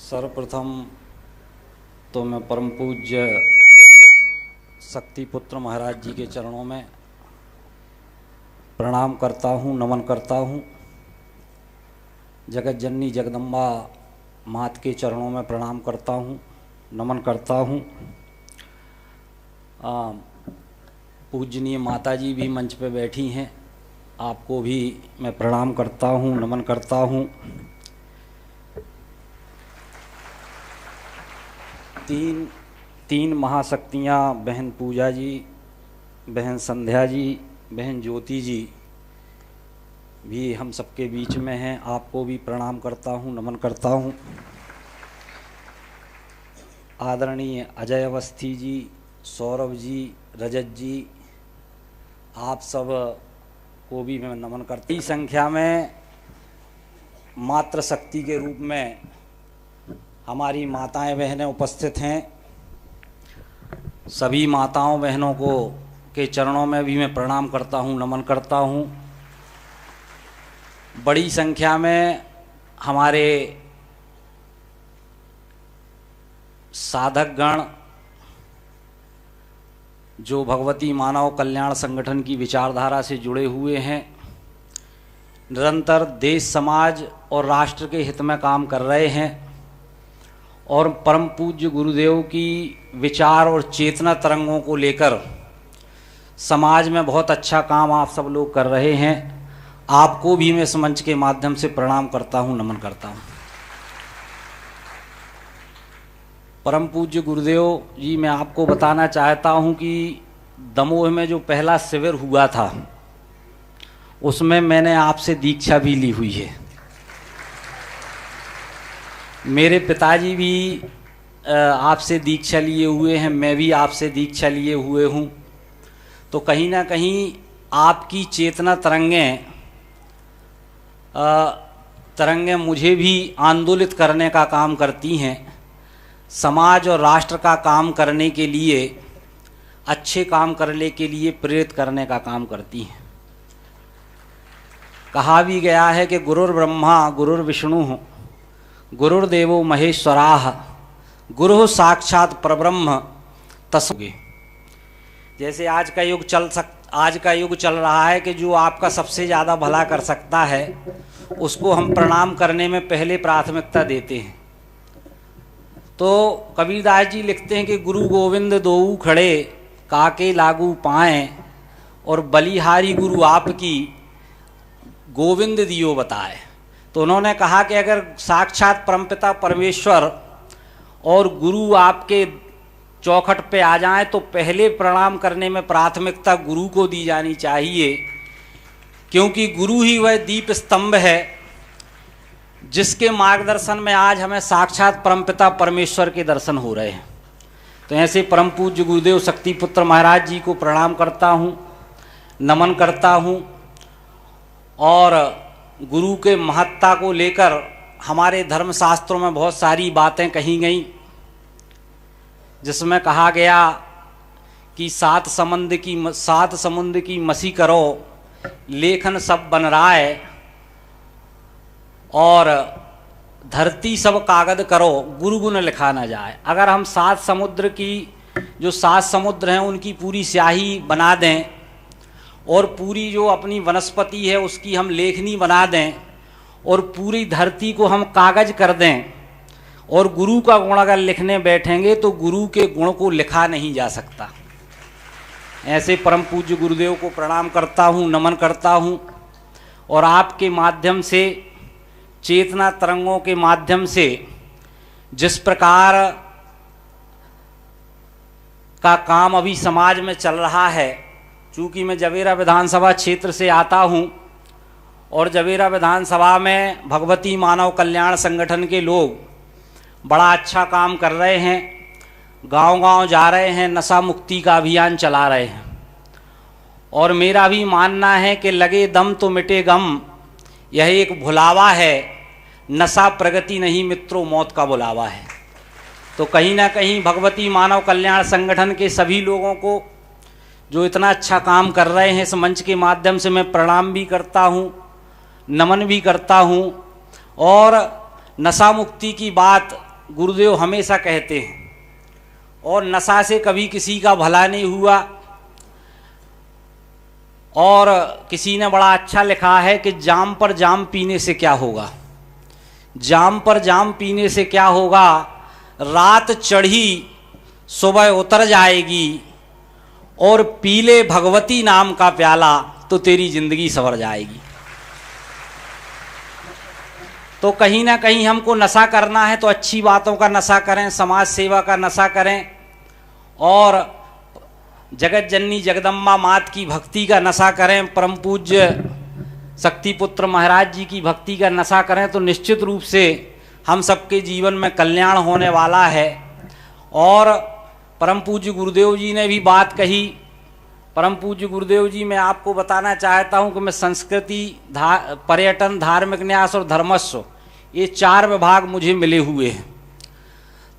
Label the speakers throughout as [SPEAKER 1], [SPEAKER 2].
[SPEAKER 1] सर्वप्रथम तो मैं परम पूज्य शक्तिपुत्र महाराज जी के चरणों में प्रणाम करता हूँ, नमन करता हूँ। जगत जननी जगदम्बा मात के चरणों में प्रणाम करता हूँ, नमन करता हूँ। पूजनीय माता जी भी मंच पे बैठी हैं, आपको भी मैं प्रणाम करता हूँ, नमन करता हूँ। तीन महाशक्तियाँ, बहन पूजा जी, बहन संध्या जी, बहन ज्योति जी भी हम सबके बीच में हैं। आपको भी प्रणाम करता हूँ, नमन करता हूँ। आदरणीय अजय अवस्थी जी, सौरभ जी, रजत जी, आप सब को भी मैं नमन करती संख्या में मातृ शक्ति के रूप में हमारी माताएं बहनें उपस्थित हैं। सभी माताओं बहनों को के चरणों में भी मैं प्रणाम करता हूं, नमन करता हूं। बड़ी संख्या में हमारे साधकगण जो भगवती मानव कल्याण संगठन की विचारधारा से जुड़े हुए हैं, निरंतर देश समाज और राष्ट्र के हित में काम कर रहे हैं और परम पूज्य गुरुदेव की विचार और चेतना तरंगों को लेकर समाज में बहुत अच्छा काम आप सब लोग कर रहे हैं। आपको भी मैं इस मंच के माध्यम से प्रणाम करता हूं, नमन करता हूं। परम पूज्य गुरुदेव जी, मैं आपको बताना चाहता हूं कि दमोह में जो पहला शिविर हुआ था उसमें मैंने आपसे दीक्षा भी ली हुई है। मेरे पिताजी भी आपसे दीक्षा लिए हुए हैं, मैं भी आपसे दीक्षा लिए हुए हूँ। तो कहीं ना कहीं आपकी चेतना तरंगें मुझे भी आंदोलित करने का काम करती हैं, समाज और राष्ट्र का काम करने के लिए, अच्छे काम करने के लिए प्रेरित करने का काम करती हैं। कहा भी गया है कि गुरुर् ब्रह्मा गुरुर्विष्णु गुरुर्देवो महेश्वराः गुरु साक्षात परब्रह्म तस्मै। जैसे आज का युग चल रहा है कि जो आपका सबसे ज़्यादा भला कर सकता है उसको हम प्रणाम करने में पहले प्राथमिकता देते हैं। तो कबीरदास जी लिखते हैं कि गुरु गोविंद दोऊ खड़े काके लागू पाएँ और बलिहारी गुरु आपकी गोविंद दियो बताए। तो उन्होंने कहा कि अगर साक्षात परमपिता परमेश्वर और गुरु आपके चौखट पे आ जाएं तो पहले प्रणाम करने में प्राथमिकता गुरु को दी जानी चाहिए, क्योंकि गुरु ही वह दीप स्तंभ है जिसके मार्गदर्शन में आज हमें साक्षात परमपिता परमेश्वर के दर्शन हो रहे हैं। तो ऐसे परम पूज्य गुरुदेव शक्तिपुत्र महाराज जी को प्रणाम करता हूँ, नमन करता हूँ। और गुरु के महत्ता को लेकर हमारे धर्मशास्त्रों में बहुत सारी बातें कही गई, जिसमें कहा गया कि सात समुद्र की मसी करो लेखन सब बन रहा है और धरती सब कागज करो गुरु गुण लिखा न जाए। अगर हम सात समुद्र हैं उनकी पूरी स्याही बना दें और पूरी जो अपनी वनस्पति है उसकी हम लेखनी बना दें और पूरी धरती को हम कागज कर दें और गुरु का गुण अगर लिखने बैठेंगे तो गुरु के गुण को लिखा नहीं जा सकता। ऐसे परम पूज्य गुरुदेव को प्रणाम करता हूँ, नमन करता हूँ। और आपके माध्यम से, चेतना तरंगों के माध्यम से जिस प्रकार का काम अभी समाज में चल रहा है, चूँकि मैं जवेरा विधानसभा क्षेत्र से आता हूँ और जवेरा विधानसभा में भगवती मानव कल्याण संगठन के लोग बड़ा अच्छा काम कर रहे हैं, गांव-गांव जा रहे हैं, नशा मुक्ति का अभियान चला रहे हैं। और मेरा भी मानना है कि लगे दम तो मिटे गम, यह एक भुलावा है, नशा प्रगति नहीं मित्रों मौत का बुलावा है। तो कहीं ना कहीं भगवती मानव कल्याण संगठन के सभी लोगों को जो इतना अच्छा काम कर रहे हैं, इस मंच के माध्यम से मैं प्रणाम भी करता हूँ, नमन भी करता हूँ। और नशा मुक्ति की बात गुरुदेव हमेशा कहते हैं, और नशा से कभी किसी का भला नहीं हुआ। और किसी ने बड़ा अच्छा लिखा है कि जाम पर जाम पीने से क्या होगा, जाम पर जाम पीने से क्या होगा, रात चढ़ी सुबह उतर जाएगी, और पीले भगवती नाम का प्याला तो तेरी जिंदगी संवर जाएगी। तो कहीं ना कहीं हमको नशा करना है तो अच्छी बातों का नशा करें, समाज सेवा का नशा करें, और जगत जननी जगदम्बा मात की भक्ति का नशा करें, परम पूज्य शक्तिपुत्र महाराज जी की भक्ति का नशा करें, तो निश्चित रूप से हम सबके जीवन में कल्याण होने वाला है। और परम पूज्य गुरुदेव जी ने भी बात कही। परम पूज्य गुरुदेव जी, मैं आपको बताना चाहता हूं कि मैं संस्कृति, पर्यटन, धार्मिक न्यास और धर्मस्व, ये 4 विभाग मुझे मिले हुए हैं।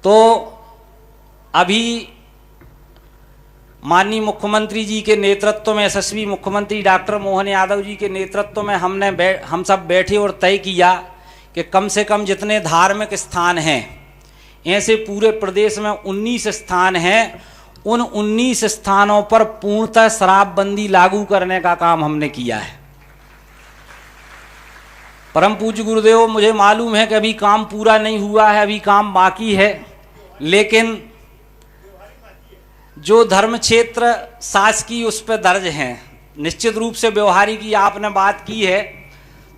[SPEAKER 1] तो अभी माननीय मुख्यमंत्री जी के नेतृत्व में, यशस्वी मुख्यमंत्री डॉक्टर मोहन यादव जी के नेतृत्व में हम सब बैठे और तय किया कि कम से कम जितने धार्मिक स्थान हैं, ऐसे पूरे प्रदेश में 19 स्थान हैं, उन 19 स्थानों पर पूर्णतः शराबबंदी लागू करने का काम हमने किया है। परम पूज्य गुरुदेव, मुझे मालूम है कि अभी काम पूरा नहीं हुआ है, अभी काम बाकी है, लेकिन जो धर्म क्षेत्र शासकीय उस पर दर्ज हैं, निश्चित रूप से व्यवहारी की आपने बात की है,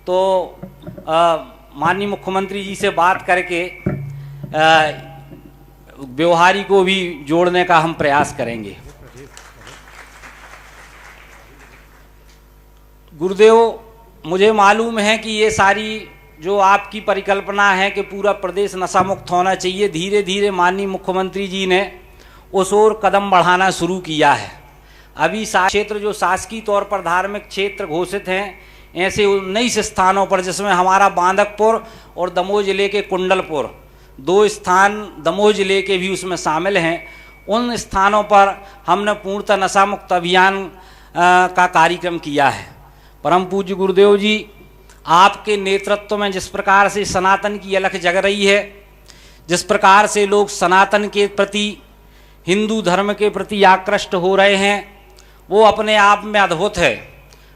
[SPEAKER 1] तो माननीय मुख्यमंत्री जी से बात करके व्यवहारी को भी जोड़ने का हम प्रयास करेंगे। गुरुदेव, मुझे मालूम है कि ये सारी जो आपकी परिकल्पना है कि पूरा प्रदेश नशा मुक्त होना चाहिए, धीरे धीरे माननीय मुख्यमंत्री जी ने उस ओर कदम बढ़ाना शुरू किया है। अभी क्षेत्र जो शासकीय तौर पर धार्मिक क्षेत्र घोषित हैं, ऐसे 19 स्थानों पर, जिसमें हमारा बांदकपुर और दमोह जिले के कुंडलपुर, 2 स्थान दमोह जिले के भी उसमें शामिल हैं, उन स्थानों पर हमने पूर्णतः नशा मुक्त अभियान का कार्यक्रम किया है। परम पूज्य गुरुदेव जी, आपके नेतृत्व में जिस प्रकार से सनातन की अलख जग रही है, जिस प्रकार से लोग सनातन के प्रति, हिंदू धर्म के प्रति आकृष्ट हो रहे हैं, वो अपने आप में अद्भुत है,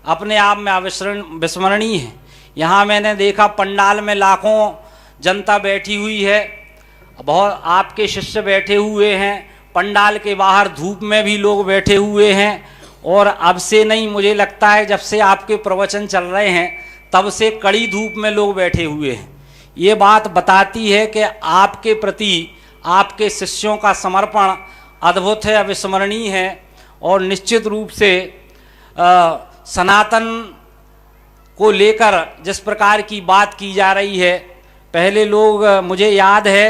[SPEAKER 1] अपने आप में अविस्मरणीय है। यहाँ मैंने देखा पंडाल में लाखों जनता बैठी हुई है, बहुत आपके शिष्य बैठे हुए हैं, पंडाल के बाहर धूप में भी लोग बैठे हुए हैं, और अब से नहीं, मुझे लगता है जब से आपके प्रवचन चल रहे हैं तब से कड़ी धूप में लोग बैठे हुए हैं। ये बात बताती है कि आपके प्रति आपके शिष्यों का समर्पण अद्भुत है, अविस्मरणीय है, और निश्चित रूप से सनातन को लेकर जिस प्रकार की बात की जा रही है, पहले लोग, मुझे याद है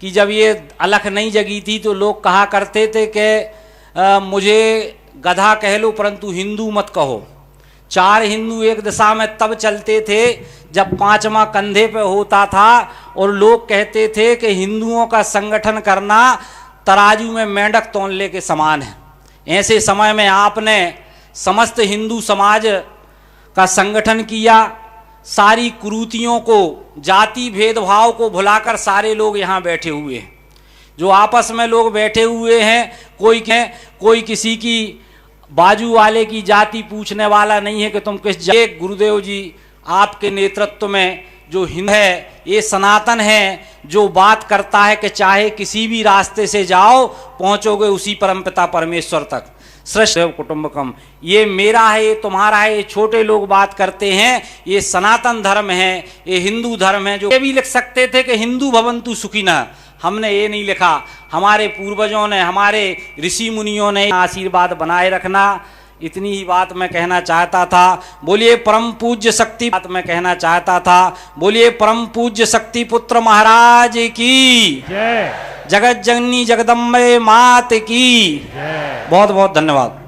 [SPEAKER 1] कि जब ये अलख नहीं जगी थी तो लोग कहा करते थे कि मुझे गधा कह लो परंतु हिंदू मत कहो। 4 हिंदू एक दिशा में तब चलते थे जब 5वां कंधे पे होता था, और लोग कहते थे कि हिंदुओं का संगठन करना तराजू में मेंढक तौलने के समान है। ऐसे समय में आपने समस्त हिंदू समाज का संगठन किया, सारी कुरीतियों को, जाति भेदभाव को भुलाकर सारे लोग यहाँ बैठे हुए हैं। जो आपस में लोग बैठे हुए हैं, कोई किसी की बाजू वाले की जाति पूछने वाला नहीं है कि तुम किस जाति। गुरुदेव जी आपके नेतृत्व में जो हिंद है, ये सनातन है, जो बात करता है कि चाहे किसी भी रास्ते से जाओ पहुंचोगे उसी परमपिता परमेश्वर तक। श्रेष्ठ कुटुंबकम, ये मेरा है, ये तुम्हारा है, ये छोटे लोग बात करते हैं, ये सनातन धर्म है, ये हिंदू धर्म है। जो ये भी लिख सकते थे कि हिंदू भवन्तु सुखिनः, हमने ये नहीं लिखा। हमारे पूर्वजों ने, हमारे ऋषि मुनियों ने आशीर्वाद बनाए रखना, इतनी ही बात मैं कहना चाहता था। बोलिए परम पूज्य शक्ति, बात मैं कहना चाहता था। बोलिए परम पूज्य शक्ति पुत्र महाराज की जय, जगत जननी जगदम्बे मात की जय। बहुत बहुत धन्यवाद।